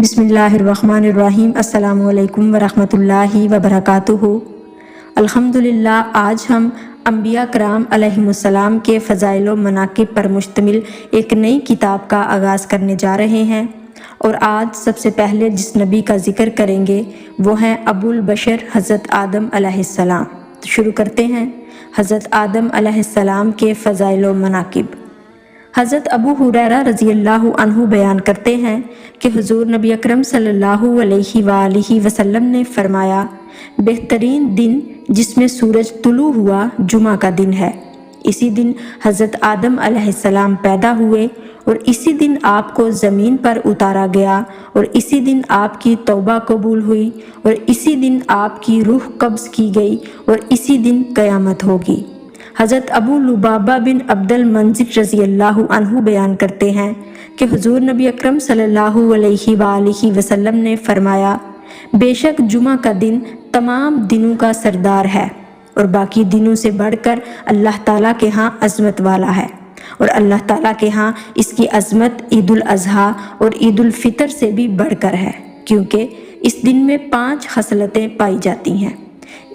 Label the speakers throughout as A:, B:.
A: بسم اللہ الرحمن الرحیم۔ السلام علیکم ورحمۃ اللہ وبرکاتہ۔ الحمدللہ، آج ہم انبیاء کرام علیہم السلام کے فضائل و مناقب پر مشتمل ایک نئی کتاب کا آغاز کرنے جا رہے ہیں، اور آج سب سے پہلے جس نبی کا ذکر کریں گے وہ ہیں ابو البشر حضرت آدم علیہ السلام۔ تو شروع کرتے ہیں حضرت آدم علیہ السلام کے فضائل و مناقب۔ حضرت ابو ہریرہ رضی اللہ عنہ بیان کرتے ہیں کہ حضور نبی اکرم صلی اللہ علیہ وآلہ وسلم نے فرمایا، بہترین دن جس میں سورج طلوع ہوا جمعہ کا دن ہے۔ اسی دن حضرت آدم علیہ السلام پیدا ہوئے، اور اسی دن آپ کو زمین پر اتارا گیا، اور اسی دن آپ کی توبہ قبول ہوئی، اور اسی دن آپ کی روح قبض کی گئی، اور اسی دن قیامت ہوگی۔ حضرت ابو لبابہ بن عبد المنذر رضی اللہ عنہ بیان کرتے ہیں کہ حضور نبی اکرم صلی اللہ علیہ وآلہ وسلم نے فرمایا، بے شک جمعہ کا دن تمام دنوں کا سردار ہے، اور باقی دنوں سے بڑھ کر اللہ تعالیٰ کے ہاں عظمت والا ہے، اور اللہ تعالیٰ کے ہاں اس کی عظمت عید الاضحیٰ اور عید الفطر سے بھی بڑھ کر ہے، کیونکہ اس دن میں 5 خصلتیں پائی جاتی ہیں۔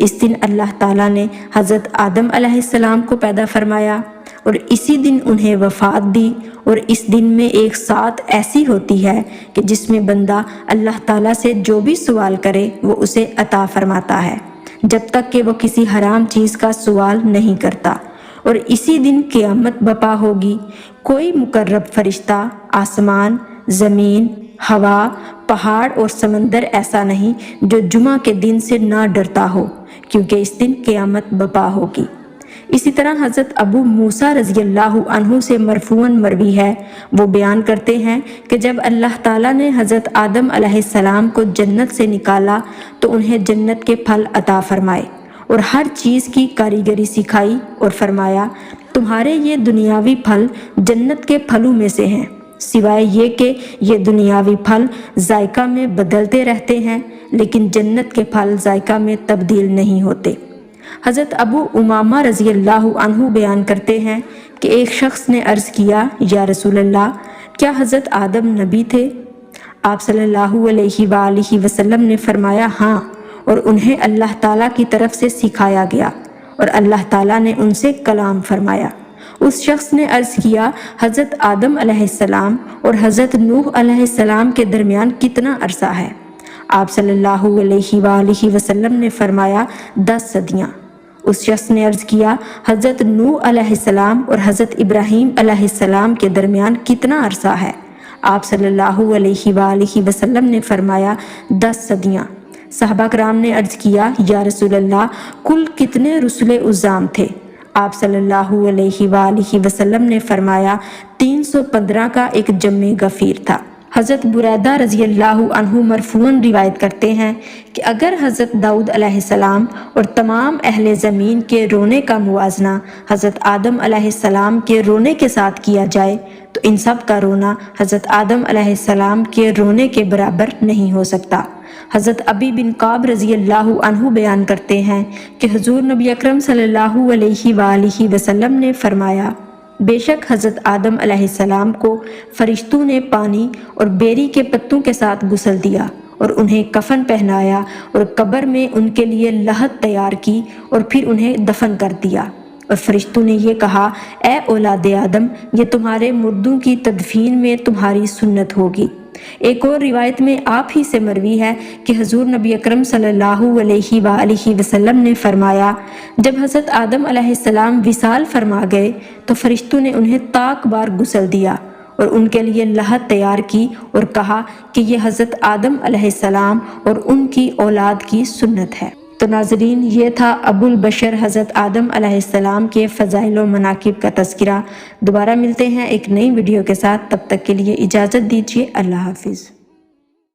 A: اس دن اللہ تعالیٰ نے حضرت آدم علیہ السلام کو پیدا فرمایا، اور اسی دن انہیں وفات دی، اور اس دن میں ایک ساتھ ایسی ہوتی ہے کہ جس میں بندہ اللہ تعالیٰ سے جو بھی سوال کرے وہ اسے عطا فرماتا ہے، جب تک کہ وہ کسی حرام چیز کا سوال نہیں کرتا۔ اور اسی دن قیامت برپا ہوگی۔ کوئی مقرب فرشتہ، آسمان، زمین، ہوا، پہاڑ اور سمندر ایسا نہیں جو جمعہ کے دن سے نہ ڈرتا ہو، کیونکہ اس دن قیامت برپا ہوگی۔ اسی طرح حضرت ابو موسیٰ رضی اللہ عنہ سے مرفوعاً مروی ہے، وہ بیان کرتے ہیں کہ جب اللہ تعالیٰ نے حضرت آدم علیہ السلام کو جنت سے نکالا تو انہیں جنت کے پھل عطا فرمائے، اور ہر چیز کی کاریگری سکھائی، اور فرمایا، تمہارے یہ دنیاوی پھل جنت کے پھلوں میں سے ہیں، سوائے یہ کہ یہ دنیاوی پھل ذائقہ میں بدلتے رہتے ہیں، لیکن جنت کے پھل ذائقہ میں تبدیل نہیں ہوتے۔ حضرت ابو امامہ رضی اللہ عنہ بیان کرتے ہیں کہ ایک شخص نے عرض کیا، یا رسول اللہ، کیا حضرت آدم نبی تھے؟ آپ صلی اللہ علیہ وآلہ وسلم نے فرمایا، ہاں، اور انہیں اللہ تعالیٰ کی طرف سے سکھایا گیا، اور اللہ تعالیٰ نے ان سے کلام فرمایا۔ اس شخص نے عرض کیا، حضرت آدم علیہ السلام اور حضرت نوح علیہ السلام کے درمیان کتنا عرصہ ہے؟ آپ صلی اللہ علیہ وآلہ وسلم نے فرمایا، 10 صدیاں۔ اس شخص نے عرض کیا، حضرت نوح علیہ السلام اور حضرت ابراہیم علیہ السلام کے درمیان کتنا عرصہ ہے؟ آپ صلی اللہ علیہ وآلہ وسلم نے فرمایا، 10 صدیاں۔ صحابہ کرام نے عرض کیا، یا رسول اللہ، کل کتنے رسل عظام تھے؟ آپ صلی اللہ علیہ وآلہ وسلم نے فرمایا، 315 کا ایک جمع غفیر تھا۔ حضرت بریدہ رضی اللہ عنہ مرفوعاً روایت کرتے ہیں کہ اگر حضرت داؤد علیہ السلام اور تمام اہل زمین کے رونے کا موازنہ حضرت آدم علیہ السلام کے رونے کے ساتھ کیا جائے تو ان سب کا رونا حضرت آدم علیہ السلام کے رونے کے برابر نہیں ہو سکتا۔ حضرت ابی بن کعب رضی اللہ عنہ بیان کرتے ہیں کہ حضور نبی اکرم صلی اللہ علیہ وآلہ وسلم نے فرمایا، بے شک حضرت آدم علیہ السلام کو فرشتوں نے پانی اور بیری کے پتوں کے ساتھ غسل دیا، اور انہیں کفن پہنایا، اور قبر میں ان کے لیے لحد تیار کی، اور پھر انہیں دفن کر دیا، اور فرشتوں نے یہ کہا، اے اولاد آدم، یہ تمہارے مردوں کی تدفین میں تمہاری سنت ہوگی۔ ایک اور روایت میں آپ ہی سے مروی ہے کہ حضور نبی اکرم صلی اللہ علیہ وآلہ وسلم نے فرمایا، جب حضرت آدم علیہ السلام وصال فرما گئے تو فرشتوں نے انہیں طاق بار غسل دیا، اور ان کے لیے لحد تیار کی، اور کہا کہ یہ حضرت آدم علیہ السلام اور ان کی اولاد کی سنت ہے۔ تو ناظرین، یہ تھا ابو البشر حضرت آدم علیہ السلام کے فضائل و مناقب کا تذکرہ۔ دوبارہ ملتے ہیں ایک نئی ویڈیو کے ساتھ، تب تک کے لیے اجازت دیجیے، اللہ حافظ۔